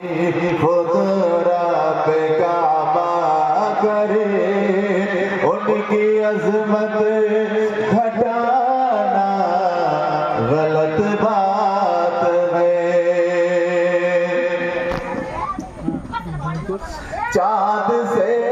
खुदरा पे काबा करे, उनकी अजमत घटाना गलत बात है। चाँद से